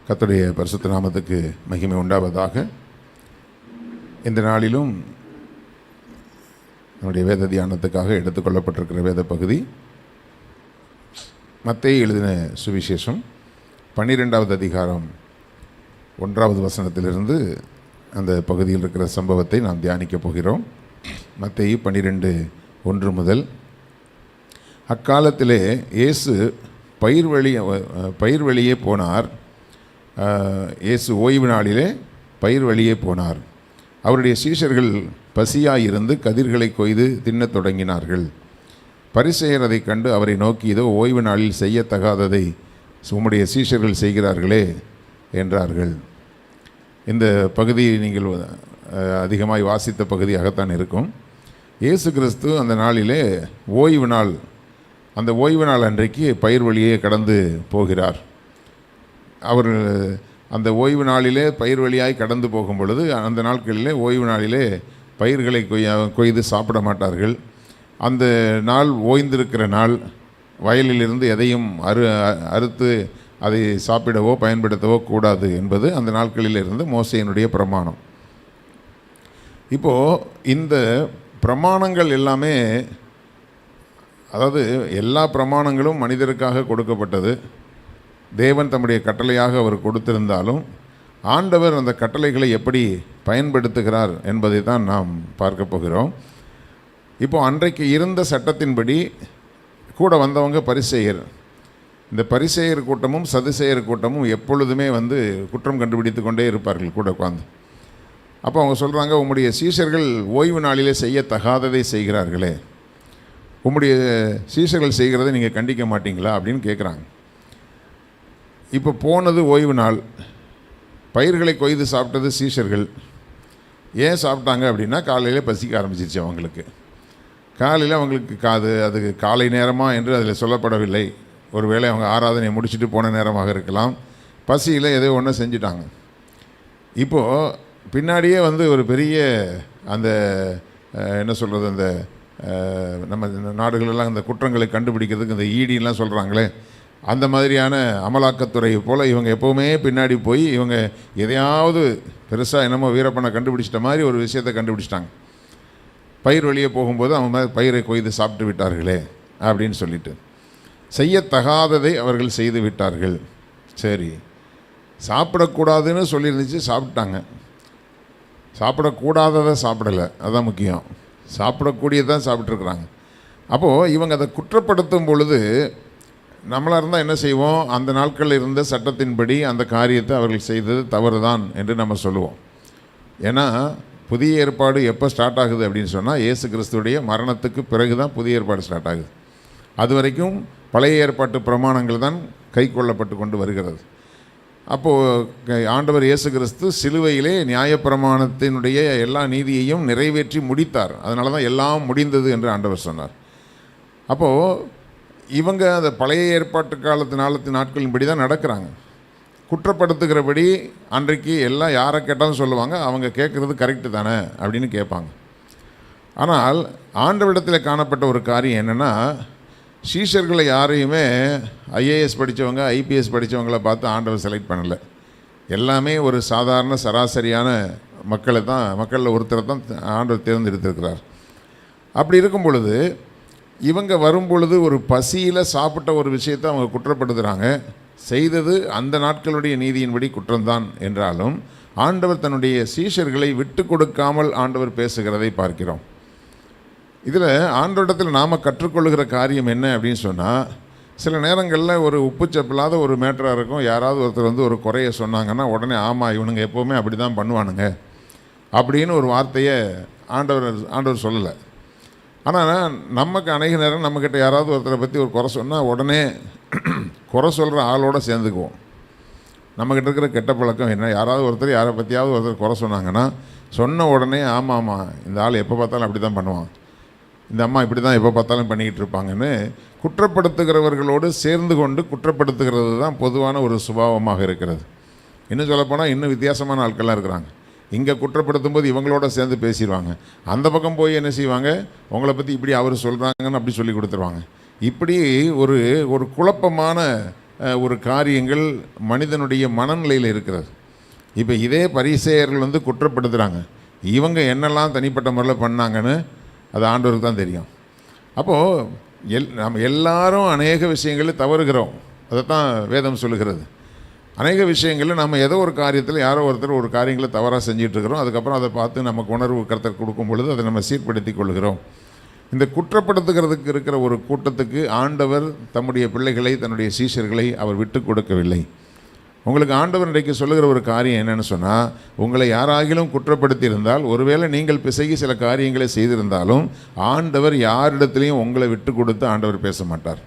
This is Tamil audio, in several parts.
கர்த்தருடைய பரிசுத்த நாமத்துக்கு மகிமை உண்டாவதாக. இந்த நாளிலும் நம்முடைய வேத தியானத்துக்காக எடுத்துக்கொள்ளப்பட்டிருக்கிற வேத பகுதி மத்தேயு எழுதின சுவிசேஷம் 12வது அதிகாரம் 1வது வசனத்திலிருந்து அந்த பகுதியில் இருக்கிற சம்பவத்தை நாம் தியானிக்கப் போகிறோம். மத்தேயு 12:1 முதல். அக்காலத்திலே இயேசு பயிர் வெளியே போனார். இயேசு ஓய்வு நாளிலே பயிர் வெளியே போனார். அவருடைய சீஷர்கள் பசியாயிருந்து கதிர்களை கொய்து தின்னத் தொடங்கினார்கள். பரிசேயர் அதை கண்டு அவரை நோக்கி, இதோ ஓய்வு நாளில் செய்யத்தகாததை உம்முடைய சீஷர்கள் செய்கிறார்களே என்றார்கள். இந்த பகுதி நீங்கள் அதிகமாய் வாசித்த பகுதியாகத்தான் இருக்கும். இயேசு கிறிஸ்து அந்த நாளிலே ஓய்வு நாள், அந்த ஓய்வு நாள் அன்றைக்கு பயிர் வழியே கடந்து போகிறார். அவர் அந்த ஓய்வு நாளிலே பயிர் வழியாய் கடந்து போகும் பொழுது, அந்த நாட்களிலே ஓய்வு நாளிலே பயிர்களை கொய்து சாப்பிட மாட்டார்கள். அந்த நாள் ஓய்ந்திருக்கிற நாள், வயலிலிருந்து எதையும் அறுத்து அதை சாப்பிடவோ பயன்படுத்தவோ கூடாது என்பது அந்த நாட்களிலிருந்து மோசேயினுடைய பிரமாணம். இப்போது இந்த பிரமாணங்கள் எல்லாமே, அதாவது எல்லா பிரமாணங்களும் மனிதருக்காக கொடுக்கப்பட்டது. தேவன் தம்முடைய கட்டளையாக அவர் கொடுத்திருந்தாலும் ஆண்டவர் அந்த கட்டளைகளை எப்படி பயன்படுத்துகிறார் என்பதை தான் நாம் பார்க்க போகிறோம். இப்போ அன்றைக்கு இருந்த சட்டத்தின்படி கூட வந்தவங்க பரிசேயர். இந்த பரிசேயர் கூட்டமும் சதுசேயர் கூட்டமும் எப்பொழுதுமே குற்றம் கண்டுபிடித்து கொண்டே இருப்பார்கள் கூட உட்காந்து. அப்போ அவங்க சொல்கிறாங்க, உம்முடைய சீஷர்கள் ஓய்வு நாளிலே செய்யத்தகாததை செய்கிறார்களே, உம்முடைய சீஷர்கள் செய்கிறதை நீங்கள் கண்டிக்க மாட்டீங்களா அப்படின்னு கேட்குறாங்க. இப்போ போனது ஓய்வு நாள், பயிர்களை கொய்து சாப்பிட்டது சீஷர்கள். ஏன் சாப்பிட்டாங்க அப்படின்னா, காலையில் பசிக்க ஆரம்பிச்சிருச்சு அவங்களுக்கு. காலையில் அவங்களுக்கு அதுக்கு காலை நேரமாக என்று அதில் சொல்லப்படவில்லை. ஒருவேளை அவங்க ஆராதனை முடிச்சுட்டு போன நேரமாக இருக்கலாம். பசியில் ஏதோ ஒன்று செஞ்சிட்டாங்க. இப்போது பின்னாடியே ஒரு பெரிய அந்த என்ன சொல்கிறது, அந்த நம்ம நாடுகளெல்லாம் இந்த குற்றங்களை கண்டுபிடிக்கிறதுக்கு இந்த ஈடிலாம் சொல்கிறாங்களே, அந்த மாதிரியான அமலாக்கத்துறை போல் இவங்க எப்போவுமே பின்னாடி போய் இவங்க எதையாவது பெருசாக என்னமோ வீரப்பனை கண்டுபிடிச்சிட்ட மாதிரி ஒரு விஷயத்தை கண்டுபிடிச்சிட்டாங்க. பயிர் வெளியே போகும்போது அவங்க பயிரை கொய்து சாப்பிட்டு விட்டார்களே அப்படின்னு சொல்லிட்டு, செய்யத்தகாததை அவர்கள் செய்து விட்டார்கள். சரி, சாப்பிடக்கூடாதுன்னு சொல்லியிருந்துச்சு, சாப்பிட்டாங்க. சாப்பிடக்கூடாததை சாப்பிடலை, அதுதான் முக்கியம். சாப்பிடக்கூடியதான் சாப்பிட்ருக்குறாங்க. அப்போது இவங்க அதை குற்றப்படுத்தும் பொழுது நம்மளாக இருந்தால் என்ன செய்வோம், அந்த நாட்களில் இருந்த சட்டத்தின்படி அந்த காரியத்தை அவர்கள் செய்தது தவறு தான் என்று நம்ம சொல்லுவோம். ஏன்னா புதிய ஏற்பாடு எப்போ ஸ்டார்ட் ஆகுது அப்படின்னு சொன்னால், இயேசு கிறிஸ்துடைய மரணத்துக்கு பிறகு தான் புதிய ஏற்பாடு ஸ்டார்ட் ஆகுது. அது வரைக்கும் பழைய ஏற்பாட்டு பிரமாணங்கள் தான் கை கொள்ளப்பட்டு கொண்டு வருகிறது. அப்போது ஆண்டவர் இயேசு கிறிஸ்து சிலுவையிலே நியாயப்பிரமாணத்தினுடைய எல்லா நீதியையும் நிறைவேற்றி முடித்தார். அதனால தான் எல்லாம் முடிந்தது என்று ஆண்டவர் சொன்னார். அப்போது இவங்க அந்த பழைய ஏற்பாட்டு காலத்து நாட்களின்படி தான் நடக்கிறாங்க. குற்றப்படுத்துகிறபடி அன்றைக்கு எல்லாம் யாரை கேட்டாலும் சொல்லுவாங்க, அவங்க கேட்குறது கரெக்டு தானே அப்படின்னு கேட்பாங்க. ஆனால் ஆண்டவரிடத்தில் காணப்பட்ட ஒரு காரியம் என்னென்னா, சீஷர்களை யாரையுமே ஐஏஎஸ் படித்தவங்க ஐபிஎஸ் படித்தவங்களை பார்த்து ஆண்டவர் செலக்ட் பண்ணலை. எல்லாமே ஒரு சாதாரண சராசரியான மக்களில் ஒருத்தரை தான் ஆண்டவர் தேர்ந்தெடுத்திருக்கிறார். அப்படி இருக்கும் பொழுது இவங்க வரும்பொழுது ஒரு பசியில் சாப்பிட்ட ஒரு விஷயத்தை அவங்க குற்றப்படுத்துகிறாங்க. செய்தது அந்த நாட்களுடைய நீதியின்படி குற்றம்தான் என்றாலும் ஆண்டவர் தன்னுடைய சீஷர்களை விட்டு கொடுக்காமல் ஆண்டவர் பேசுகிறதை பார்க்கிறோம். இதில் ஆண்டவரிடத்தில் நாம் கற்றுக்கொள்ளுகிற காரியம் என்ன அப்படின்னு சொன்னால், சில நேரங்களில் ஒரு உப்புச்சப்பில்லாத ஒரு மேட்டராக இருக்கும். யாராவது ஒருத்தர் ஒரு குறைய சொன்னாங்கன்னா உடனே ஆமாம் இவனுங்க எப்போவுமே அப்படி தான் பண்ணுவானுங்க அப்படின்னு ஒரு வார்த்தையை ஆண்டவர் சொல்லலை. ஆனால் நமக்கு அநேக நேரம் நம்மக்கிட்ட யாராவது ஒருத்தரை பற்றி ஒரு குறை சொன்னால் உடனே குறை சொல்கிற ஆளோடு சேர்ந்துக்குவோம். நம்மக்கிட்ட இருக்கிற கெட்ட பழக்கம் என்ன, யாராவது ஒருத்தர் யாரை பற்றியாவது ஒருத்தர் குறை சொன்னாங்கன்னா சொன்ன உடனே ஆமாம் இந்த ஆள் எப்போ பார்த்தாலும் அப்படி தான் பண்ணுவான், இந்த அம்மா இப்படி தான் எப்போ பார்த்தாலும் பண்ணிக்கிட்டு இருப்பாங்கன்னு குற்றப்படுத்துகிறவர்களோடு சேர்ந்து கொண்டு குற்றப்படுத்துகிறது தான் பொதுவான ஒரு சுபாவமாக இருக்கிறது. இன்னும் சொல்லப்போனால் இன்னும் வித்தியாசமான ஆட்கள்லாம் இருக்கிறாங்க. இங்கே குற்றப்படுத்தும் போது இவங்களோட சேர்ந்து பேசிடுவாங்க. அந்த பக்கம் போய் என்ன செய்வாங்க, உங்களை பற்றி இப்படி அவர் சொல்கிறாங்கன்னு அப்படி சொல்லி கொடுத்துருவாங்க. இப்படி ஒரு குழப்பமான ஒரு காரியங்கள் மனிதனுடைய மனநிலையில் இருக்கிறது. இப்போ இதே பரிசேயர்கள் வந்து குற்றப்படுத்துகிறாங்க, இவங்க என்னெல்லாம் தனிப்பட்ட முறையில் பண்ணாங்கன்னு அது ஆண்டவருக்கு தான் தெரியும். அப்போது நம்ம எல்லாரும் அநேக விஷயங்களில் தவறுகிறோம், அதைத்தான் வேதம் சொல்லுகிறது. அநேக விஷயங்களில் நம்ம ஏதோ ஒரு காரியத்தில் யாரோ ஒருத்தர் ஒரு காரியங்களை தவறாக செஞ்சிட்ருக்கிறோம். அதுக்கப்புறம் அதை பார்த்து நமக்கு உணர்வு கருத்தர் கொடுக்கும் பொழுது அதை நம்ம சீர்படுத்தி கொள்கிறோம். இந்த குற்றப்படுத்துகிறதுக்கு இருக்கிற ஒரு கூட்டத்துக்கு ஆண்டவர் தம்முடைய பிள்ளைகளை, தன்னுடைய சீஷர்களை அவர் விட்டு கொடுக்கவில்லை. உங்களுக்கு ஆண்டவர் இன்றைக்கு சொல்லுகிற ஒரு காரியம் என்னென்னு சொன்னால், உங்களை யாராகிலும் குற்றப்படுத்தி இருந்தால், ஒருவேளை நீங்கள் பிசகி சில காரியங்களை செய்திருந்தாலும் ஆண்டவர் யாரிடத்துலையும் உங்களை விட்டு கொடுத்து ஆண்டவர் பேச மாட்டார்.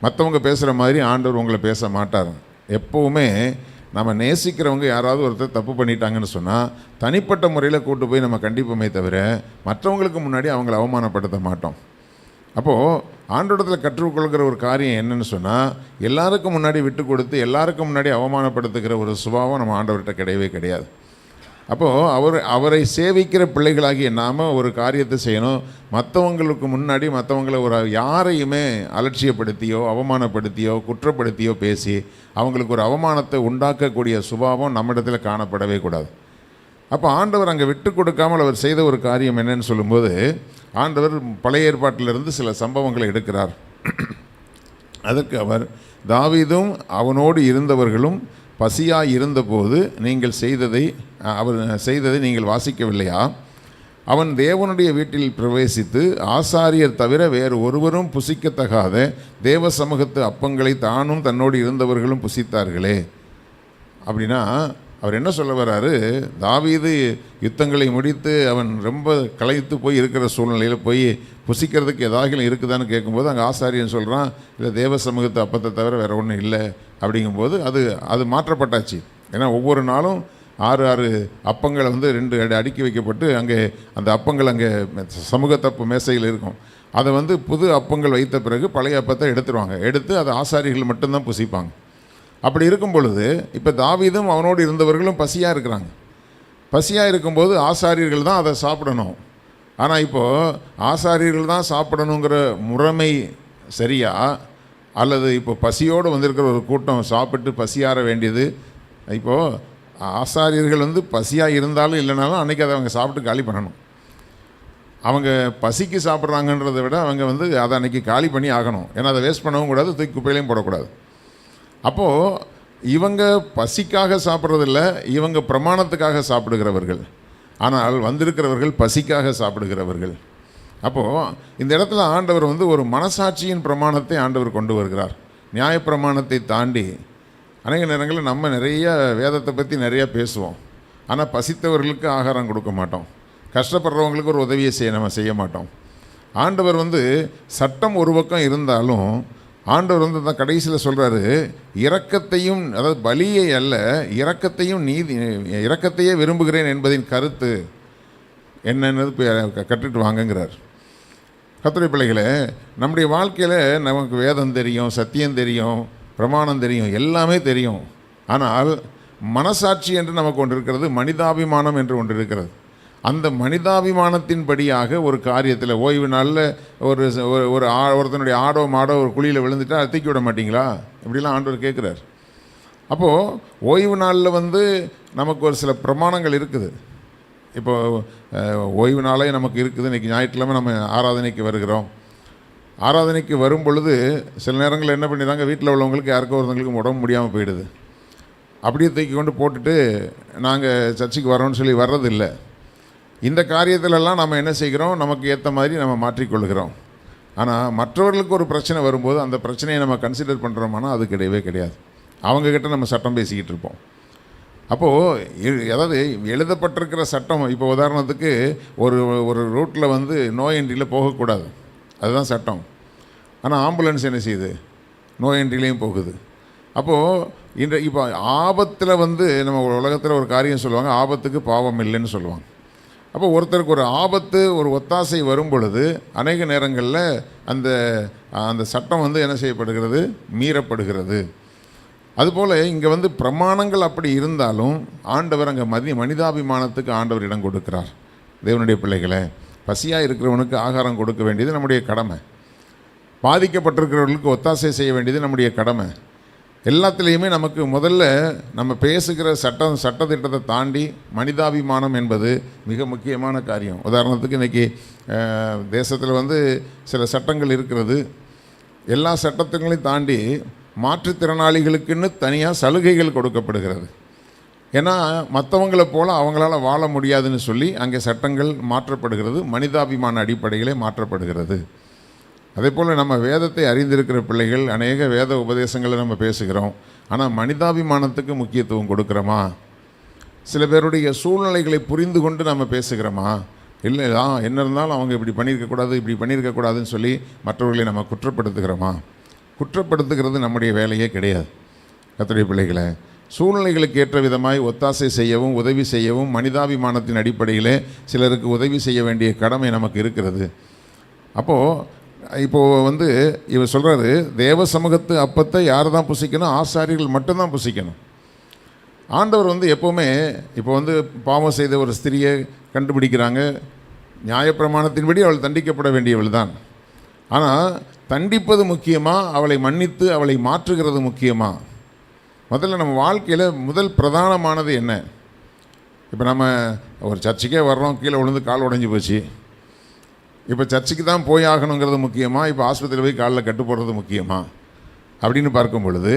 மற்றவங்க பேசுகிற மாதிரி ஆண்டவர் உங்களை பேச மாட்டார். எப்போவுமே நம்ம நேசிக்கிறவங்க யாராவது ஒருத்தர் தப்பு பண்ணிட்டாங்கன்னு சொன்னால் தனிப்பட்ட முறையில் கூட்டு போய் நம்ம கண்டிப்போமே தவிர மற்றவங்களுக்கு முன்னாடி அவங்கள அவமானப்படுத்த மாட்டோம். அப்போது ஆண்டவரிடத்தில் கற்றுக்கொள்கிற ஒரு காரியம் என்னென்னு சொன்னால், எல்லாருக்கும் முன்னாடி விட்டு கொடுத்து எல்லாருக்கும் முன்னாடி அவமானப்படுத்துகிற ஒரு சுபாவம் நம்ம ஆண்டவர்கிட்ட கிடையவே கிடையாது. அப்போது அவரை சேவிக்கிற பிள்ளைகளாகிய நாம் ஒரு காரியத்தை செய்யணும். மற்றவங்களுக்கு முன்னாடி மற்றவங்களை ஒரு யாரையுமே அலட்சியப்படுத்தியோ அவமானப்படுத்தியோ குற்றப்படுத்தியோ பேசி அவங்களுக்கு ஒரு அவமானத்தை உண்டாக்கக்கூடிய சுபாவம் நம்மிடத்தில் காணப்படவே கூடாது. அப்போ ஆண்டவர் அங்கே விட்டு கொடுக்காமல் அவர் செய்த ஒரு காரியம் என்னன்னு சொல்லும்போது, ஆண்டவர் பழைய ஏற்பாட்டிலிருந்து சில சம்பவங்களை எடுக்கிறார். அதற்கு அவர், தாவீதும் அவனோடு இருந்தவர்களும் பசியாய் இருந்தபோது நீங்கள் அவர் செய்ததை நீங்கள் வாசிக்கவில்லையா? அவன் தேவனுடைய வீட்டில் பிரவேசித்து ஆசாரியர் தவிர வேறு ஒருவரும் புசிக்கத்தகாத தேவ சமூகத்து அப்பங்களை தானும் தன்னோடு இருந்தவர்களும் புசித்தார்களே. அப்படின்னா அவர் என்ன சொல்ல வர்றாரு, தாவீது யுத்தங்களை முடித்து அவன் ரொம்ப களைத்து போய் இருக்கிற சூழ்நிலையில் போய் புசிக்கிறதுக்கு ஏதாகிலும் இருக்குதான்னு கேட்கும்போது அங்கே ஆசாரியன் சொல்கிறான், இல்லை தேவ சமூகத்து அப்பத்தை தவிர வேறு ஒன்றும் இல்லை. அப்படிங்கும்போது அது மாற்றப்பட்டாச்சு. ஏன்னா ஒவ்வொரு நாளும் 6 அப்பங்களை வந்து 2 அடுக்கி வைக்கப்பட்டு அங்கே அந்த அப்பங்கள் அங்கே சமூகத்தப்பு மேசையில் இருக்கும். அதை வந்து புது அப்பங்கள் வைத்த பிறகு பழைய அப்பத்தை எடுத்துருவாங்க. எடுத்து அதை ஆசாரிகள் மட்டும்தான் புசிப்பாங்க. அப்படி இருக்கும் பொழுது இப்போ தாவீதும் அவனோடு இருந்தவர்களும் பசியாக இருக்கிறாங்க. பசியாக இருக்கும்போது ஆசாரியர்கள் தான் அதை சாப்பிடணும். ஆனால் இப்போது ஆசாரியர்கள் தான் சாப்பிடணுங்கிற முறைமை சரியா, அல்லது இப்போ பசியோடு வந்திருக்கிற ஒரு கூட்டம் சாப்பிட்டு பசியாற வேண்டியது? இப்போது ஆசாரியர்கள் வந்து பசியாக இருந்தாலும் இல்லைனாலும் அன்றைக்கி அதை அவங்க சாப்பிட்டு காலி பண்ணணும். அவங்க பசிக்கு சாப்பிட்றாங்கன்றதை விட அவங்க வந்து அதை அன்றைக்கி காலி பண்ணி ஆகணும். ஏன்னா அதை வேஸ்ட் பண்ணவும் கூடாது, தூக்கி குப்பையிலையும் போடக்கூடாது. அப்போது இவங்க பசிக்காக சாப்பிட்றதில்ல, இவங்க பிரமாணத்துக்காக சாப்பிடுகிறவர்கள். ஆனால் வந்திருக்கிறவர்கள் பசிக்காக சாப்பிடுகிறவர்கள். அப்போது இந்த இடத்துல ஆண்டவர் வந்து ஒரு மனசாட்சியின் பிரமாணத்தை ஆண்டவர் கொண்டு வருகிறார். நியாயப்பிரமாணத்தை தாண்டி அநேக நேரங்களில் நம்ம நிறைய வேதத்தை பற்றி நிறையா பேசுவோம், ஆனால் பசித்தவர்களுக்கு ஆகாரம் கொடுக்க மாட்டோம். கஷ்டப்படுறவங்களுக்கு ஒரு உதவியை நம்ம செய்ய மாட்டோம். ஆண்டவர் வந்து சட்டம் ஒரு பக்கம் இருந்தாலும் ஆண்டவர் வந்து தான் கடைசியில் சொல்கிறாரு, இரக்கத்தையும், அதாவது பலியை அல்ல, இரக்கத்தையே விரும்புகிறேன் என்பதின் கருத்து என்னென்னது கற்றுட்டு வாங்கங்கிறார். கர்த்தருடைய பிள்ளைகளே, நம்முடைய வாழ்க்கையில் நமக்கு வேதம் தெரியும், சத்தியம் தெரியும், பிரமாணம் தெரியும், எல்லாமே தெரியும். ஆனால் மனசாட்சி என்று நமக்கு ஒன்று இருக்கிறது, மனிதாபிமானம் என்று ஒன்று இருக்கிறது. அந்த மனிதாபிமானத்தின்படியாக ஒரு காரியத்தில் ஓய்வு நாளில் ஒருத்தனுடைய ஆடோ மாடோ ஒரு குழியில் விழுந்துட்டா தூக்கி விட மாட்டிங்களா? இப்படிலாம் ஆண்டவர் கேட்குறார். அப்போது ஓய்வு நாளில் வந்து நமக்கு ஒரு சில பிரமாணங்கள் இருக்குது. இப்போது ஓய்வு நாளே நமக்கு இருக்குது. இன்றைக்கி ஞாயிற்றுக்கிழமை நம்ம ஆராதனைக்கு வருகிறோம். ஆராதனைக்கு வரும் பொழுது சில நேரங்களில் என்ன பண்ணிடுறாங்க, வீட்டில் உள்ளவங்களுக்கு யாருக்கோ ஒருத்தவங்களுக்கு உடம்பு முடியாமல் போயிடுது. அப்படியே தூக்கி கொண்டு போட்டுட்டு நாங்கள் சர்ச்சுக்கு வரோன்னு சொல்லி வர்றதில்லை. இந்த காரியத்திலெல்லாம் நம்ம என்ன செய்கிறோம், நமக்கு ஏற்ற மாதிரி நம்ம மாற்றிக்கொள்கிறோம். ஆனால் மற்றவர்களுக்கு ஒரு பிரச்சனை வரும்போது அந்த பிரச்சனையை நம்ம கன்சிடர் பண்ணுறோம்னா அது கிடையவே கிடையாது. அவங்கக்கிட்ட நம்ம சட்டம் பேசிக்கிட்டு இருப்போம். அப்போது அதாவது எழுதப்பட்டிருக்கிற சட்டம், இப்போ உதாரணத்துக்கு ஒரு ரூட்டில் வந்து நோ என்ட்ரியில் போகக்கூடாது, அதுதான் சட்டம். ஆனால் ஆம்புலன்ஸ் என்ன செய்யுது, நோ என்ட்ரிலையும் போகுது. அப்போது இப்போ ஆபத்தில் வந்து நம்ம உலகத்தில் ஒரு காரியம் சொல்லுவாங்க, ஆபத்துக்கு பாவம் இல்லைன்னு சொல்லுவாங்க. அப்போ ஒருத்தருக்கு ஒரு ஆபத்து, ஒரு ஒத்தாசை வரும் பொழுது அநேக நேரங்களில் அந்த சட்டம் வந்து என்ன செய்யப்படுகிறது, மீறப்படுகிறது. அதுபோல் இங்கே வந்து பிரமாணங்கள் அப்படி இருந்தாலும் ஆண்டவர் அங்கே மனிதாபிமானத்துக்கு ஆண்டவர் இடம் கொடுக்கிறார். தேவனுடைய பிள்ளைகளை, பசியாக இருக்கிறவனுக்கு ஆகாரம் கொடுக்க வேண்டியது நம்முடைய கடமை. பாதிக்கப்பட்டிருக்கிறவர்களுக்கு ஒத்தாசை செய்ய வேண்டியது நம்முடைய கடமை. எல்லாத்துலேயுமே நமக்கு முதல்ல நம்ம பேசுகிற சட்டத்திட்டத்தை தாண்டி மனிதாபிமானம் என்பது மிக முக்கியமான காரியம். உதாரணத்துக்கு இன்றைக்கி தேசத்தில் வந்து சில சட்டங்கள் இருக்கிறது. எல்லா சட்டங்களையும் தாண்டி மாற்றுத்திறனாளிகளுக்குன்னு தனியாக சலுகைகள் கொடுக்கப்படுகிறது. ஏன்னா மற்றவங்களை போல் அவங்களால வாழ முடியாதுன்னு சொல்லி அங்கே சட்டங்கள் மாற்றப்படுகிறது, மனிதாபிமான அடிப்படையிலே மாற்றப்படுகிறது. அதே போல் நம்ம வேதத்தை அறிந்திருக்கிற பிள்ளைகள் அநேக வேத உபதேசங்களை நம்ம பேசுகிறோம். ஆனால் மனிதாபிமானத்துக்கு முக்கியத்துவம் கொடுக்குறோமா? சில பேருடைய சூழ்நிலைகளை புரிந்து கொண்டு நம்ம பேசுகிறோமா? இல்லை என்ன இருந்தாலும் அவங்க இப்படி பண்ணியிருக்கக்கூடாது, இப்படி பண்ணியிருக்கக்கூடாதுன்னு சொல்லி மற்றவர்களை நம்ம குற்றப்படுத்துகிறோமா? குற்றப்படுத்துகிறது நம்முடைய வேலையே கிடையாது. கர்த்தருடைய பிள்ளைகளை சூழ்நிலைகளுக்கு ஏற்ற விதமாய் ஒத்தாசை செய்யவும் உதவி செய்யவும் மனிதாபிமானத்தின் அடிப்படையில் சிலருக்கு உதவி செய்ய வேண்டிய கடமை நமக்கு இருக்கிறது. இப்போது வந்து இவர் சொல்கிறாரு, தேவ சமூகத்து அப்பத்தை யார் தான் புசிக்கணும்? ஆசாரியர்கள் மட்டும்தான் புசிக்கணும். ஆண்டவர் வந்து எப்போவுமே இப்போ வந்து பாவம் செய்த ஒரு ஸ்திரியை கண்டுபிடிக்கிறாங்க, நியாயப்பிரமாணத்தின்படி அவள் தண்டிக்கப்பட வேண்டியவள் தான். ஆனால் தண்டிப்பது முக்கியமாக, அவளை மன்னித்து அவளை மாற்றுகிறது முக்கியமாக? முதல்ல நம்ம வாழ்க்கையில் முதல் பிரதானமானது என்ன? இப்போ நம்ம ஒரு சர்ச்சுக்கே வர்றோம், கீழே விழுந்து கால் உடைஞ்சி போச்சு. இப்போ சர்ச்சுக்கு தான் போய் ஆகணுங்கிறது முக்கியமாக, இப்போ ஆஸ்பத்திரியில் போய் காலில் கட்டு போடுறது முக்கியமாக அப்படின்னு பார்க்கும் பொழுது,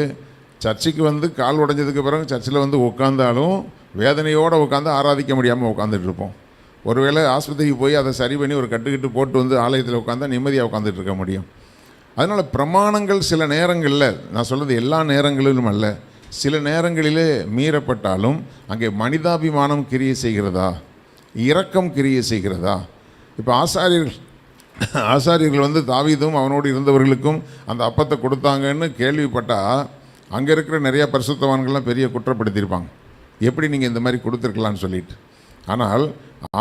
சர்ச்சுக்கு வந்து கால் உடைஞ்சதுக்கு பிறகு சர்ச்சில் வந்து உட்காந்தாலும் வேதனையோடு உட்காந்து ஆராதிக்க முடியாமல் உட்காந்துட்டு இருப்போம். ஒருவேளை ஆஸ்பத்திரிக்கு போய் அதை சரி பண்ணி ஒரு கட்டுக்கிட்டு போட்டு வந்து ஆலயத்தில் உட்காந்தா நிம்மதியாக உட்காந்துட்டு இருக்க முடியும். அதனால் பிரமாணங்கள் சில நேரங்களில், நான் சொல்கிறது எல்லா நேரங்களிலும் அல்ல, சில நேரங்களிலே மீறப்பட்டாலும் அங்கே மனிதாபிமானம் கிரியை செய்கிறதா, இரக்கம் கிரியை செய்கிறதா? இப்போ ஆசாரியர்கள் வந்து தாவீதும் அவனோடு இருந்தவர்களுக்கும் அந்த அப்பத்தை கொடுத்தாங்கன்னு கேள்விப்பட்டால் அங்கே இருக்கிற நிறையா பரிசுத்தவான்கள்லாம் பெரிய குற்றப்படுத்தியிருப்பாங்க, எப்படி நீங்கள் இந்த மாதிரி கொடுத்துருக்கலான்னு சொல்லிட்டு. ஆனால்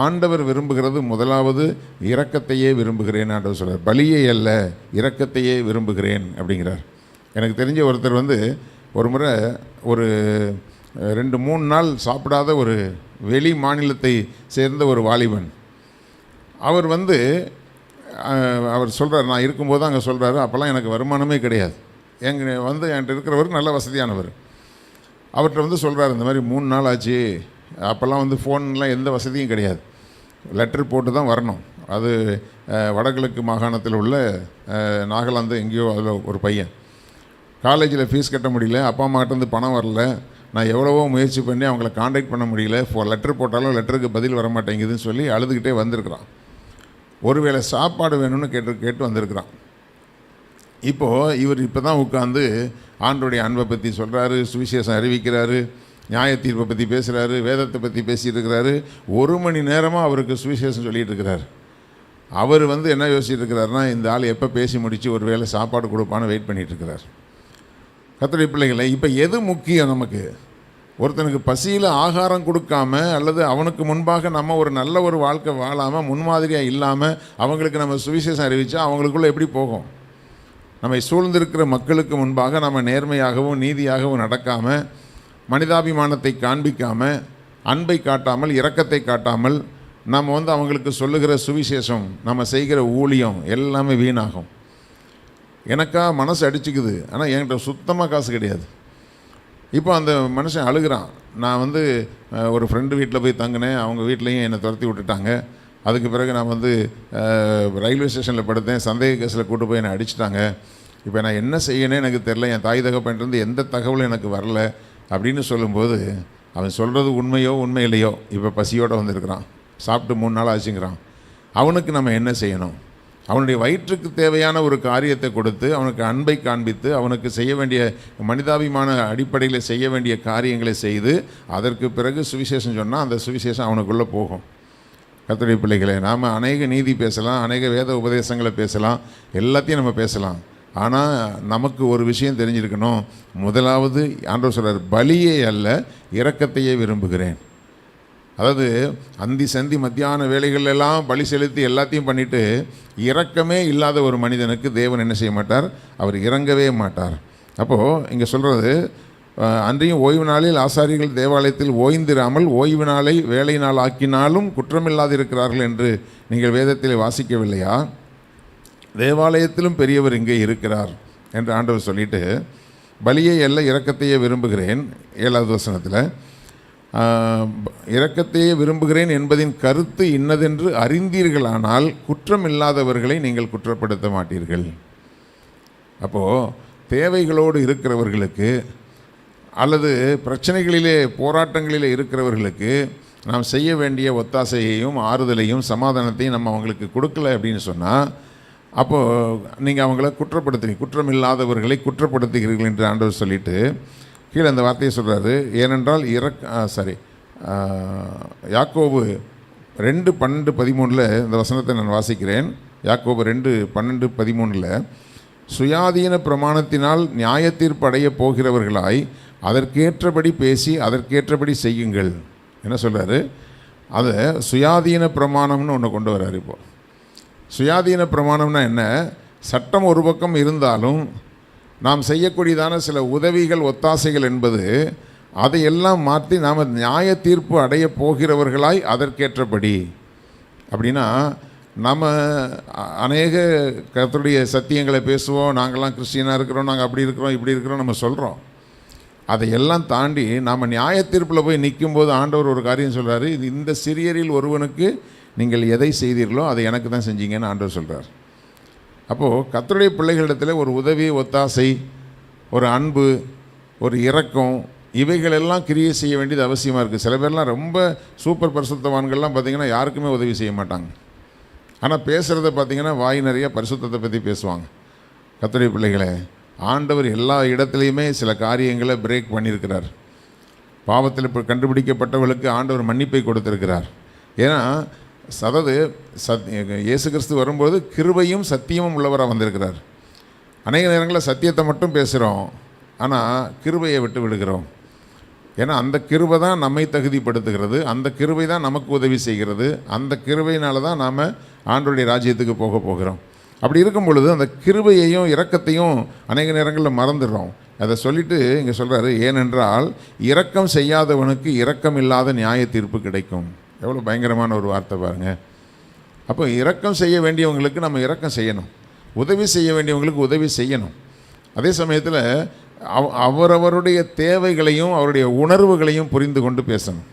ஆண்டவர் விரும்புகிறது முதலாவது இரக்கத்தையே விரும்புகிறேன். ஆண்டவர் சொல்கிறார், பலியை அல்ல இரக்கத்தையே விரும்புகிறேன் அப்படிங்கிறார். எனக்கு தெரிஞ்ச ஒருத்தர் வந்து ஒரு முறை ஒரு 2-3 நாள் சாப்பிடாத ஒரு வெளி மாநிலத்தை சேர்ந்த ஒரு வாலிபன், அவர் வந்து அவர் சொல்கிறார், நான் இருக்கும்போது தான் அங்கே சொல்கிறாரு, அப்போல்லாம் எனக்கு வருமானமே கிடையாது, என்கிட்ட இருக்கிறவர் நல்ல வசதியானவர். அவர்கிட்ட வந்து சொல்கிறார், இந்த மாதிரி 3 நாள் ஆச்சு, அப்போல்லாம் வந்து ஃபோன்லாம் எந்த வசதியும் கிடையாது, லெட்டர் போட்டு தான் வரணும். அது வடகிழக்கு மாகாணத்தில் உள்ள நாகாலாந்து எங்கேயோ அதில் ஒரு பையன், காலேஜில் ஃபீஸ் கட்ட முடியல, அப்பா அம்மாட்டேருந்து பணம் வரல, நான் எவ்வளவோ முயற்சி பண்ணி அவங்கள காண்டாக்ட் பண்ண முடியல, லெட்டர் போட்டாலும் லெட்டருக்கு பதில் வர மாட்டேங்குதுன்னு சொல்லி அழுதுகிட்டே வந்திருக்கிறான். ஒருவேளை சாப்பாடு வேணும்னு கேட்டு வந்திருக்கிறான். இப்போது இவர் இப்போ தான் உட்காந்து ஆண்டோடைய அன்பை பற்றி சொல்கிறாரு, சுவிசேஷம் அறிவிக்கிறாரு, நியாய தீர்ப்பை பற்றி பேசுகிறாரு, வேதத்தை பற்றி பேசிகிட்டு இருக்கிறாரு. 1 மணி நேரமாக அவருக்கு சுவிசேஷம் சொல்லிகிட்டு இருக்கிறார். அவர் வந்து என்ன யோசிச்சுட்டு இருக்கிறாருன்னா, இந்த ஆள் எப்போ பேசி முடித்து ஒரு வேளை சாப்பாடு கொடுப்பான்னு வெயிட் பண்ணிகிட்டு இருக்கிறார். கர்த்தருடைய பிள்ளைகளை, இப்போ எது முக்கியம் நமக்கு? ஒருத்தனுக்கு பசியில் ஆகாரம் கொடுக்காம அல்லது அவனுக்கு முன்பாக நம்ம ஒரு நல்ல ஒரு வாழ்க்கை வாழாமல் முன்மாதிரியாக இல்லாமல் அவங்களுக்கு நம்ம சுவிசேஷம் அறிவித்தா அவங்களுக்குள்ளே எப்படி போகும்? நம்மை சூழ்ந்திருக்கிற மக்களுக்கு முன்பாக நம்ம நேர்மையாகவும் நீதியாகவும் நடக்காமல், மனிதாபிமானத்தை காண்பிக்காமல், அன்பை காட்டாமல், இரக்கத்தை காட்டாமல் நம்ம வந்து அவங்களுக்கு சொல்லுகிற சுவிசேஷம், நம்ம செய்கிற ஊழியம் எல்லாமே வீணாகும். எனக்கா மனசு அடிச்சுக்குது, ஆனால் என்கிட்ட சுத்தமாக காசு கிடையாது. இப்போ அந்த மனுஷன் அழுகிறான், நான் வந்து ஒரு ஃப்ரெண்டு வீட்டில் போய் தங்கினேன், அவங்க வீட்லேயும் என்னை துரத்தி விட்டுட்டாங்க, அதுக்கு பிறகு நான் வந்து ரயில்வே ஸ்டேஷனில் படுத்தேன், சந்தேக கேஸில் கூட்டு போய் என்னை அடிச்சிட்டாங்க, இப்போ நான் என்ன செய்யணும்னு எனக்கு தெரில, என் தாய் தகப்பன்ட்டு எந்த தகவலும் எனக்கு வரல அப்படின்னு சொல்லும்போது, அவன் சொல்கிறது உண்மையோ உண்மை இல்லையோ, இப்போ பசியோடு வந்திருக்கிறான், சாப்பிட்டு 3 நாள் ஆச்சுங்கிறான். அவனுக்கு நம்ம என்ன செய்யணும்? அவனுடைய வயிற்றுக்கு தேவையான ஒரு காரியத்தை கொடுத்து, அவனுக்கு அன்பை காண்பித்து, அவனுக்கு செய்ய வேண்டிய மனிதாபிமான அடிப்படையில் செய்ய வேண்டிய காரியங்களை செய்து, அதற்கு பிறகு சுவிசேஷம் சொன்னால் அந்த சுவிசேஷம் அவனுக்குள்ளே போகும். கர்த்தருடைய பிள்ளைகளே, நாம் அநேக நீதி பேசலாம், அநேக வேத உபதேசங்களை பேசலாம், எல்லாத்தையும் நம்ம பேசலாம். ஆனால் நமக்கு ஒரு விஷயம் தெரிஞ்சிருக்கணும். முதலாவது ஆண்டவர் சொல்கிறார், பலியே அல்ல இரக்கத்தையே விரும்புகிறேன். அதாவது அந்தி சந்தி மத்தியான வேலைகளெல்லாம் பலி செலுத்தி எல்லாத்தையும் பண்ணிவிட்டு இரக்கமே இல்லாத ஒரு மனிதனுக்கு தேவன் என்ன செய்ய மாட்டார்? அவர் இறங்கவே மாட்டார். அப்போது இங்கே சொல்கிறது, அன்றையும் ஓய்வு நாளில் ஆசாரியர்கள் தேவாலயத்தில் ஓய்ந்திராமல் ஓய்வு நாளை வேலை நாள் ஆக்கினாலும் குற்றமில்லாதிருக்கிறார்கள் என்று நீங்கள் வேதத்தில் வாசிக்கவில்லையா? தேவாலயத்திலும் பெரியவர் இங்கே இருக்கிறார் என்று ஆண்டவர் சொல்லிட்டு, பலியை அல்ல இரக்கத்தையே விரும்புகிறேன். 7வது வசனத்தில் இரக்கத்தையே விரும்புகிறேன் என்பதின் கருத்து இன்னதென்று அறிந்தீர்களானால் குற்றம் இல்லாதவர்களை நீங்கள் குற்றப்படுத்த மாட்டீர்கள். அப்போது தேவைகளோடு இருக்கிறவர்களுக்கு அல்லது பிரச்சனைகளிலே போராட்டங்களிலே இருக்கிறவர்களுக்கு நாம் செய்ய வேண்டிய ஒத்தாசையையும் ஆறுதலையும் சமாதானத்தையும் நம்ம அவங்களுக்கு கொடுக்கல அப்படின்னு சொன்னால், அப்போது நீங்கள் அவங்கள குற்றப்படுத்துறீங்க. குற்றம் இல்லாதவர்களை குற்றப்படுத்துகிறீர்கள் என்று ஆண்டவர் சொல்லிவிட்டு கீழே அந்த வார்த்தையை சொல்கிறாரு. ஏனென்றால் யாக்கோபு 2:12-13 இந்த வசனத்தை நான் வாசிக்கிறேன். யாக்கோபு 2:12-13 சுயாதீன பிரமாணத்தினால் நியாய தீர்ப்பு அடையப் போகிறவர்களாய் அதற்கேற்றபடி பேசி அதற்கேற்றபடி செய்யுங்கள். என்ன சொல்கிறாரு? அதை சுயாதீன பிரமாணம்னு ஒன்று கொண்டு வர்றாரு. இப்போது சுயாதீன பிரமாணம்னா என்ன? சட்டம் ஒரு பக்கம் இருந்தாலும் நாம் செய்யக்கூடியதான சில உதவிகள் ஒத்தாசைகள் என்பது அதையெல்லாம் மாற்றி நாம் நியாய தீர்ப்பு அடைய போகிறவர்களாய் அதற்கேற்றபடி. அப்படின்னா நம்ம அநேக கர்த்தருடைய சத்தியங்களை பேசுவோம், நாங்கள்லாம் கிறிஸ்டியனாக இருக்கிறோம், நாங்கள் அப்படி இருக்கிறோம் இப்படி இருக்கிறோம் நம்ம சொல்கிறோம். அதையெல்லாம் தாண்டி நாம் நியாய தீர்ப்பில் போய் நிற்கும்போது ஆண்டவர் ஒரு காரியம் சொல்கிறாரு. இந்த சிறியரில் ஒருவனுக்கு நீங்கள் எதை செய்தீர்களோ அதை எனக்கு தான் செஞ்சீங்கன்னு ஆண்டவர் சொல்கிறார். அப்போது கர்த்தருடைய பிள்ளைகளிடத்தில் ஒரு உதவி ஒத்தாசை, ஒரு அன்பு, ஒரு இரக்கம், இவைகளெல்லாம் கிரியை செய்ய வேண்டியது அவசியமாக இருக்குது. சில பேர்லாம் ரொம்ப சூப்பர் பரிசுத்தவான்கள்லாம் பார்த்திங்கன்னா யாருக்குமே உதவி செய்ய மாட்டாங்க. ஆனால் பேசுகிறத பார்த்திங்கன்னா வாய் நிறைய பரிசுத்தத்தை பற்றி பேசுவாங்க. கர்த்தருடைய பிள்ளைகளே, ஆண்டவர் எல்லா இடத்துலையுமே சில காரியங்களை பிரேக் பண்ணியிருக்கிறார். பாவத்தில் இப்போ கண்டுபிடிக்கப்பட்டவர்களுக்கு ஆண்டவர் மன்னிப்பை கொடுத்திருக்கிறார். ஏன்னா இயேசு கிறிஸ்து வரும்போது கிருபையும் சத்தியமும் உள்ளவராக வந்திருக்கிறார். அநேக நேரங்களில் சத்தியத்தை மட்டும் பேசுகிறோம், ஆனால் கிருபையை விட்டு விடுகிறோம். ஏன்னா அந்த கிருபை தான் நம்மை தகுதிப்படுத்துகிறது, அந்த கிருபை தான் நமக்கு உதவி செய்கிறது, அந்த கிருபையினால தான் நாம் ஆண்டவருடைய ராஜ்யத்துக்கு போகிறோம். அப்படி இருக்கும் பொழுது அந்த கிருபையையும் இரக்கத்தையும் அநேக நேரங்களில் மறந்துடுறோம். அதை சொல்லிவிட்டு இங்கே சொல்கிறாரு, ஏனென்றால் இரக்கம் செய்யாதவனுக்கு இரக்கம் இல்லாத நியாய தீர்ப்பு கிடைக்கும். எவ்வளோ பயங்கரமான ஒரு வார்த்தை பாருங்கள். அப்போ இரக்கம் செய்ய வேண்டியவங்களுக்கு நம்ம இரக்கம் செய்யணும், உதவி செய்ய வேண்டியவங்களுக்கு உதவி செய்யணும். அதே சமயத்தில் அவரவருடைய தேவைகளையும் அவருடைய உணர்வுகளையும் புரிந்து கொண்டு பேசணும்.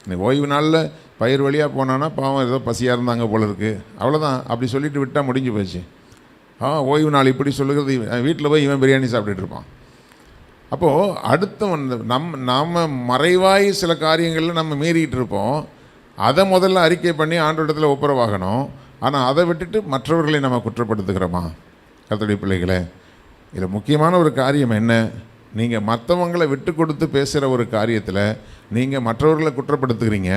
இந்த ஓய்வு நாளில் பயிர் வழியாக போனான்னா பாவம் ஏதோ பசியாக இருந்தாங்க போல இருக்குது, அவ்வளோதான், அப்படி சொல்லிட்டு விட்டால் முடிஞ்சு போச்சு. ஓய்வு நாள் இப்படி சொல்லுகிறது, வீட்டில் போய் இவன் பிரியாணி சாப்பிட்டுட்டு இருப்பான். அப்போது அடுத்தவன் நாம் மறைவாய் சில காரியங்களில் நம்ம மீறிக்கிட்டு இருப்போம். அதை முதல்ல அறிக்கை பண்ணி ஆண்டவரிடத்தில் ஒப்புரவாகணும். ஆனால் அதை விட்டுட்டு மற்றவர்களை நம்ம குற்றப்படுத்துகிறோமா? கர்த்தருடைய பிள்ளைகளே, இதில் முக்கியமான ஒரு காரியம் என்ன? நீங்கள் மற்றவங்களை விட்டு கொடுத்து பேசுகிற ஒரு காரியத்தில் நீங்கள் மற்றவர்களை குற்றப்படுத்துகிறீங்க,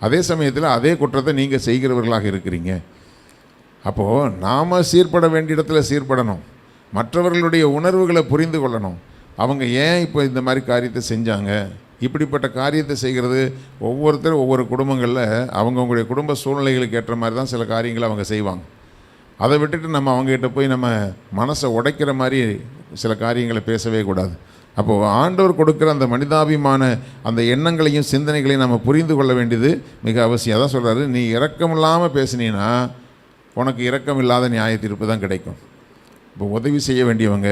அதே சமயத்தில் அதே குற்றத்தை நீங்கள் செய்கிறவர்களாக இருக்கிறீங்க. அப்போது நாம் சீர்பட வேண்டிய இடத்துல சீர்படணும், மற்றவர்களுடைய உணர்வுகளை புரிந்து கொள்ளணும். அவங்க ஏன் இப்போ இந்த மாதிரி காரியத்தை செஞ்சாங்க, இப்படிப்பட்ட காரியத்தை செய்கிறது ஒவ்வொருத்தரும் ஒவ்வொரு குடும்பங்களில் அவங்கவுங்களுடைய குடும்ப சூழ்நிலைகளுக்கு ஏற்ற மாதிரி தான் சில காரியங்களை அவங்க செய்வாங்க. அதை விட்டுட்டு நம்ம அவங்ககிட்ட போய் நம்ம மனசை உடைக்கிற மாதிரி சில காரியங்களை பேசவே கூடாது. அப்போது ஆண்டவர் கொடுக்குற அந்த மனிதாபிமான அந்த எண்ணங்களையும் சிந்தனைகளையும் நம்ம புரிந்து கொள்ள வேண்டியது மிக அவசியம். அதான் சொல்கிறாரு, நீ இரக்கம் இல்லாமல் பேசினீன்னா உனக்கு இரக்கம் இல்லாத நியாய தீர்ப்பு தான் கிடைக்கும். இப்போ உதவி செய்ய வேண்டியவங்க,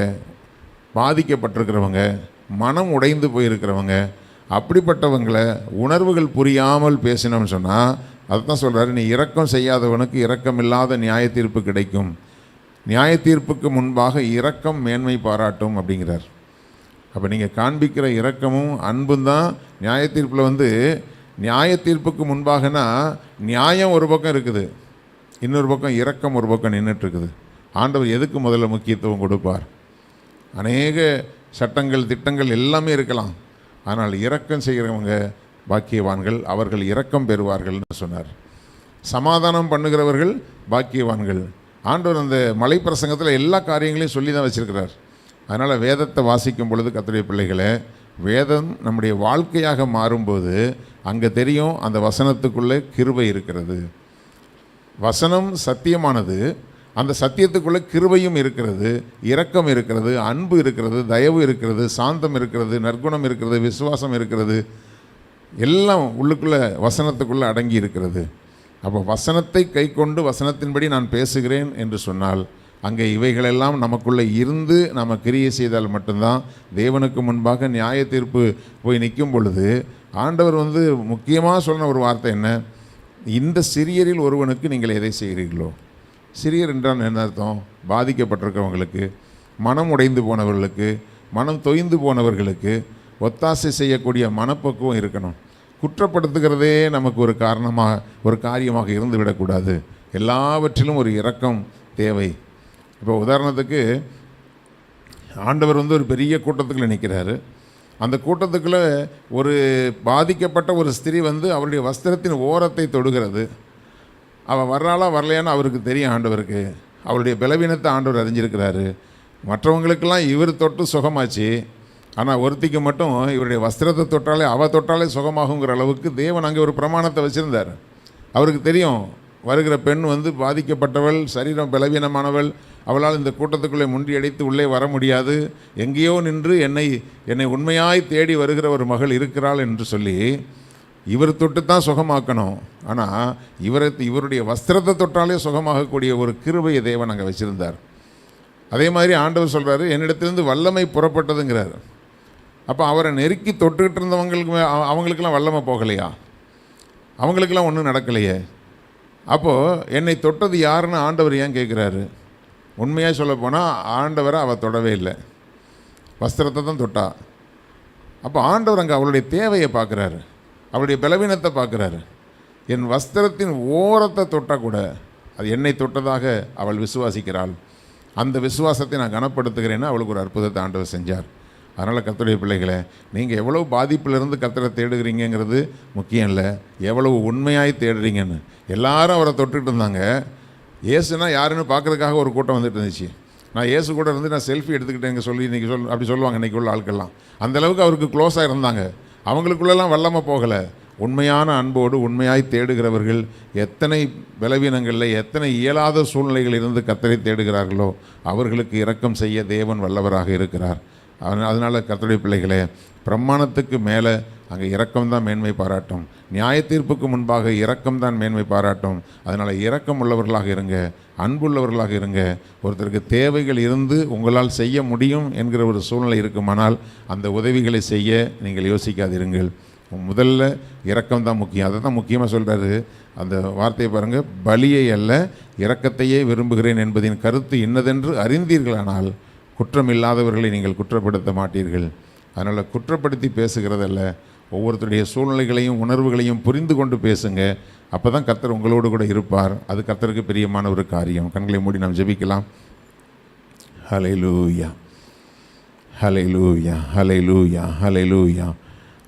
பாதிக்கப்பட்டிருக்கிறவங்க, மனம் உடைந்து போயிருக்கிறவங்க, அப்படிப்பட்டவங்களை உணர்வுகள் புரியாமல் பேசினோம்னு சொன்னால் அதுதான் சொல்கிறாரு, நீ இரக்கம் செய்யாதவனுக்கு இரக்கம் இல்லாத நியாய தீர்ப்பு கிடைக்கும், நியாய தீர்ப்புக்கு முன்பாக இரக்கம் மேன்மை பாராட்டும் அப்படிங்கிறார். அப்போ நீங்கள் காண்பிக்கிற இரக்கமும் அன்பும் தான் நியாய தீர்ப்பில் நியாய தீர்ப்புக்கு முன்பாகனா நியாயம் ஒரு பக்கம் இருக்குது, இன்னொரு பக்கம் இரக்கம் ஒரு பக்கம் நின்றுட்டுருக்குது. ஆண்டவர் எதுக்கு முதல்ல முக்கியத்துவம் கொடுப்பார்? அநேக சட்டங்கள் திட்டங்கள் எல்லாமே இருக்கலாம், ஆனால் இரக்கம் செய்கிறவங்க பாக்கியவான்கள், அவர்கள் இரக்கம் பெறுவார்கள்னு சொன்னார். சமாதானம் பண்ணுகிறவர்கள் பாக்கியவான்கள். ஆண்டவர் அந்த மலை பிரசங்கத்தில் எல்லா காரியங்களையும் சொல்லி தான் வச்சுருக்கிறார். அதனால் வேதத்தை வாசிக்கும் பொழுது கர்த்தருடைய பிள்ளைகளே, வேதம் நம்முடைய வாழ்க்கையாக மாறும்போது அங்கே தெரியும் அந்த வசனத்துக்குள்ளே கிருபை இருக்கிறது. வசனம் சத்தியமானது, அந்த சத்தியத்துக்குள்ளே கிருபையும் இருக்கிறது, இரக்கம் இருக்கிறது, அன்பு இருக்கிறது, தயவு இருக்கிறது, சாந்தம் இருக்கிறது, நற்குணம் இருக்கிறது, விசுவாசம் இருக்கிறது, எல்லாம் உள்ளுக்குள்ளே வசனத்துக்குள்ளே அடங்கி இருக்கிறது. அப்போ வசனத்தை கை கொண்டு வசனத்தின்படி நான் பேசுகிறேன் என்று சொன்னால் அங்கே இவைகளெல்லாம் நமக்குள்ளே இருந்து நம்ம கிரியை செய்தால் மட்டும்தான் தேவனுக்கு முன்பாக நியாய தீர்ப்பு போய் நிற்கும் பொழுது ஆண்டவர் முக்கியமாக சொன்ன ஒரு வார்த்தை என்ன? இந்த சிறியரில் ஒருவனுக்கு நீங்கள் எதை செய்கிறீர்களோ. சிறியர் என்றால் என்ன அர்த்தம்? பாதிக்கப்பட்டிருக்கிறவங்களுக்கு, மனம் உடைந்து போனவர்களுக்கு, மனம் தொய்ந்து போனவர்களுக்கு ஒத்தாசை செய்யக்கூடிய மனப்பக்குவம் இருக்கணும். குற்றப்படுத்துகிறதே நமக்கு ஒரு காரியமாக இருந்து விடக்கூடாது. எல்லாவற்றிலும் ஒரு இரக்கம் தேவை. இப்போ உதாரணத்துக்கு ஆண்டவர் ஒரு பெரிய கூட்டத்துக்குள்ளே நிற்கிறாரு. அந்த கூட்டத்துக்குள்ளே ஒரு பாதிக்கப்பட்ட ஒரு ஸ்திரீ அவருடைய வஸ்திரத்தின் ஓரத்தை தொடுகிறது. அவள் வர்றாளா வரலையான்னு அவருக்கு தெரியும். ஆண்டவருக்கு அவளுடைய பலவீனத்தை ஆண்டவர் அறிஞ்சிருக்கிறாரு. மற்றவங்களுக்கெல்லாம் இவர் தொட்டு சுகமாச்சு, ஆனால் ஒருத்திக்கு மட்டும் இவருடைய வஸ்திரத்தை தொட்டாலே தொட்டாலே சுகமாகுங்கிற அளவுக்கு தேவன் அங்கே ஒரு பிரமாணத்தை வச்சுருந்தார். அவருக்கு தெரியும் வருகிற பெண் பாதிக்கப்பட்டவள், சரீரம் பலவீனமானவள், அவளால் இந்த கூட்டத்துக்குள்ளே முண்டியடித்து உள்ளே வர முடியாது, எங்கேயோ நின்று என்னை உண்மையாய் தேடி வருகிற ஒரு மகள் இருக்கிறாள் என்று சொல்லி இவர் தொட்டு தான் சுகமாக்கணும். ஆனால் இவருடைய வஸ்திரத்தை தொட்டாலே சுகமாகக்கூடிய ஒரு கிருபையை தேவன் அங்கே வச்சுருந்தார். அதே மாதிரி ஆண்டவர் சொல்கிறாரு, என்னிடத்திலிருந்து வல்லமை புறப்பட்டதுங்கிறார். அப்போ அவரை நெருக்கி தொட்டுக்கிட்டு அவங்களுக்கெல்லாம் வல்லமை போகலையா? அவங்களுக்கெல்லாம் ஒன்றும் நடக்கலையே. அப்போது என்னை தொட்டது யாருன்னு ஆண்டவர் ஏன் கேட்குறாரு? உண்மையாக சொல்லப்போனால் ஆண்டவரை அவள் தொடவே இல்லை, வஸ்திரத்தை தான் தொட்டா. அப்போ ஆண்டவர் அங்கே அவளுடைய தேவையை பார்க்குறாரு, அவளுடைய பலவீனத்தை பார்க்குறாரு. என் வஸ்திரத்தின் ஓரத்தை தொட்டால் கூட அது என்னை தொட்டதாக அவள் விசுவாசிக்கிறாள். அந்த விசுவாசத்தை நான் கனப்படுத்துகிறேன்னா அவளுக்கு ஒரு அற்புதத்தை ஆண்டவர் செஞ்சார். அதனால் கர்த்தருடைய பிள்ளைகளை, நீங்கள் எவ்வளவு பாதிப்பிலிருந்து கர்த்தரை தேடுகிறீங்கிறது முக்கியம் இல்லை, எவ்வளவு உண்மையாய் தேடுறீங்கன்னு. எல்லாரும் அவரை தொட்டுக்கிட்டு இருந்தாங்க. இயேசுனா யாருன்னு பார்க்குறதுக்காக ஒரு கூட்டம் வந்துட்டு இருந்துச்சு. நான் இயேசு கூட நான் செல்ஃபி எடுத்துக்கிட்டேங்க சொல்லி இன்றைக்கி அப்படி சொல்லுவாங்க இன்றைக்கி உள்ள ஆட்கள்லாம். அந்தளவுக்கு அவருக்கு க்ளோஸாக இருந்தாங்க. அவங்களுக்குள்ளெல்லாம் வல்லமை போகலை. உண்மையான அன்போடு உண்மையாய் தேடுகிறவர்கள் எத்தனை பலவீனங்களில், எத்தனை இயலாத சூழ்நிலைகள் இருந்து கர்த்தரை தேடுகிறார்களோ அவர்களுக்கு இரக்கம் செய்ய தேவன் வல்லவராக இருக்கிறார். அதனால் கர்த்தருடைய பிள்ளைகளே, பிரமாணத்துக்கு மேலே அங்கே இரக்கம்தான் மேன்மை பாராட்டும். நியாய தீர்ப்புக்கு முன்பாக இரக்கம்தான் மேன்மை பாராட்டும். அதனால் இரக்கம் உள்ளவர்களாக இருங்க, அன்புள்ளவர்களாக இருங்க. ஒருத்தருக்கு தேவைகள் இருந்து உங்களால் செய்ய முடியும் என்கிற ஒரு சூழ்நிலை இருக்குமானால் அந்த உதவிகளை செய்ய நீங்கள் யோசிக்காதிருங்கள். முதல்ல இரக்கம்தான் முக்கியம். அதை தான் முக்கியமாக சொல்கிறாரு. அந்த வார்த்தையை பாருங்கள், பலியை அல்ல இரக்கத்தையே விரும்புகிறேன் என்பதின் கருத்து இன்னதென்று அறிந்தீர்களானால் குற்றமில்லாதவர்களை நீங்கள் குற்றப்படுத்த மாட்டீர்கள். அதனால் குற்றப்படுத்தி பேசுகிறதல்ல, ஒவ்வொருத்தருடைய சூழ்நிலைகளையும் உணர்வுகளையும் புரிந்து கொண்டு பேசுங்க. அப்போ தான் கர்த்தர் உங்களோடு கூட இருப்பார். அது கர்த்தருக்கு பிரியமான ஒரு காரியம். கண்களை மூடி நாம் ஜெபிக்கலாம். ஹல்லேலூயா, ஹல்லேலூயா, ஹல்லேலூயா, ஹல்லேலூயா.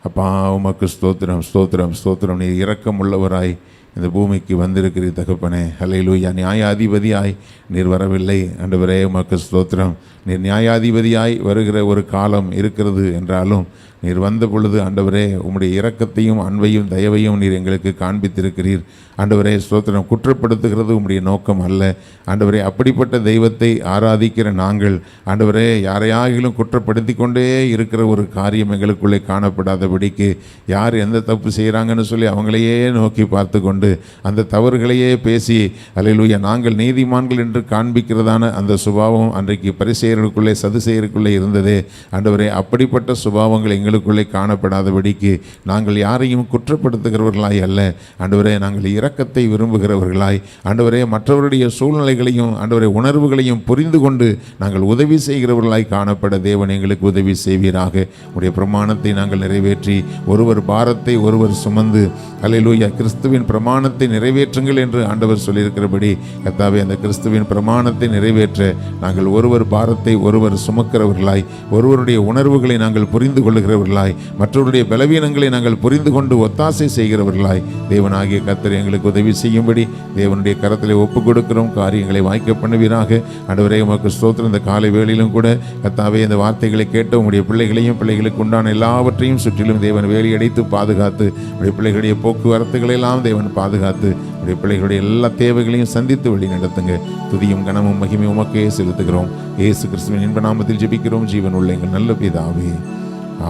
அப்பா உமக்கு ஸ்தோத்திரம், ஸ்தோத்திரம், ஸ்தோத்திரம். நீர் இரக்கம் உள்ளவராய் இந்த பூமிக்கு வந்திருக்கிறீர் தகப்பனே. ஹல்லேலூயா. நியாயாதிபதியாய் நீர் வரவில்லை ஆண்டவரே, உமக்கு ஸ்தோத்திரம். நீர் நியாயாதிபதியாய் வருகிற ஒரு காலம் இருக்கிறது என்றாலும் நீர் வந்த பொழுது ஆண்டவரே உம்முடைய இரக்கத்தையும் அன்பையும் தயவையும் நீர் எங்களுக்கு காண்பித்திருக்கிறீர் ஆண்டவரே. ஸ்தோத்திரம். குற்றப்படுத்துகிறது உம்முடைய நோக்கம் அல்ல ஆண்டவரே. அப்படிப்பட்ட தெய்வத்தை ஆராதிக்கிற நாங்கள் ஆண்டவரே யாரையாகிலும் குற்றப்படுத்தி கொண்டே இருக்கிற ஒரு காரியம் எங்களுக்குள்ளே காணப்படாதபடிக்கு, யார் எந்த தப்பு செய்கிறாங்கன்னு சொல்லி அவங்களையே நோக்கி பார்த்து கொண்டு அந்த தவறுகளையே பேசி அல்லேலூயா நாங்கள் நீதிமான்கள் என்று காண்பிக்கிறதான அந்த சுபாவம் அன்றைக்கு பரிசேயர்களுக்குள்ளே சதுசேயருக்குள்ளே இருந்ததே ஆண்டவரே. அப்படிப்பட்ட சுபாவங்கள் எங்களுக்குள்ளே காணப்படாதபடிக்கு நாங்கள் யாரையும் குற்றப்படுத்துகிறவர்களாய் அல்ல ஆண்டவரே, நாங்கள் இரக்கத்தை விரும்புகிறவர்களாய் ஆண்டவரே, மற்றவருடைய சூழ்நிலைகளையும் ஆண்டவரே உணர்வுகளையும் புரிந்து கொண்டு நாங்கள் உதவி செய்கிறவர்களாய் காணப்பட தேவன் எங்களுக்கு உதவி செய்வீராக. உடைய பிரமாணத்தை நாங்கள் நிறைவேற்றி ஒருவர் பாரத்தை ஒருவர் சுமந்து அல்லேலூயா கிறிஸ்துவின் பிரமாணத்தை நிறைவேற்றுங்கள் என்று ஆண்டவர் சொல்லியிருக்கிறபடி கர்த்தாவே, அந்த கிறிஸ்துவின் பிரமாணத்தை நிறைவேற்ற நாங்கள் ஒருவர் பாரத்தை ஒருவர் சுமக்கிறவர்களாய், ஒருவருடைய உணர்வுகளை நாங்கள் புரிந்து கொள்ளுகிறவர்களாய், மற்றவருடைய பலவீனங்களை நாங்கள் புரிந்து கொண்டு ஒத்தாசை செய்கிறவர்களாய் தேவனாகிய கர்த்தர் எங்களுக்கு உதவி செய்யும்படி தேவனுடைய கரத்திலே ஒப்புக் கொடுக்கிறோம். காரியங்களை வாய்க்க பண்ணுவீராக ஆண்டவரே. உமக்கு ஸ்தோத்திரம். இந்த காலை வேளையிலும் கூட கர்த்தாவே, இந்த வார்த்தைகளை கேட்ட உம்முடைய பிள்ளைகளையும் பிள்ளைகளுக்கு உண்டான எல்லாவற்றையும் சுற்றிலும் தேவன் வேலியடைத்து பாதுகாத்து உடைய பிள்ளைகளுடைய போக்குவரத்துகளெல்லாம் தேவன் பாதுகாத்து உடைய பிள்ளைகளுடைய எல்லா தேவைகளையும் சந்தித்து வழி நடத்துங்க. துதியும் கனமும் மகிமையும் உமக்கே செலுத்துகிறோம். இயேசு கிறிஸ்துவின் இன்ப நாமத்தில் ஜெபிக்கிறோம் ஜீவன் உள்ள எங்கள் நல்ல பிதாவே,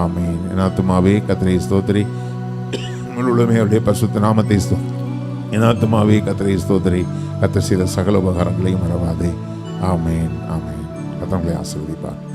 ஆமென். என் ஆத்துமாவே கர்த்தரை ஸ்தோத்திரி, முழுமே அவருடைய பரிசுத்த நாமத்தை ஸ்தோத்திரி. என் ஆத்துமாவே கர்த்தரை ஸ்தோத்திரி, கர்த்தர் செய்த சகல உபகாரங்களையும் மறவாதே. ஆமேன், ஆமேன். கர்த்தர் உங்களை ஆசீர்வதிப்பார்.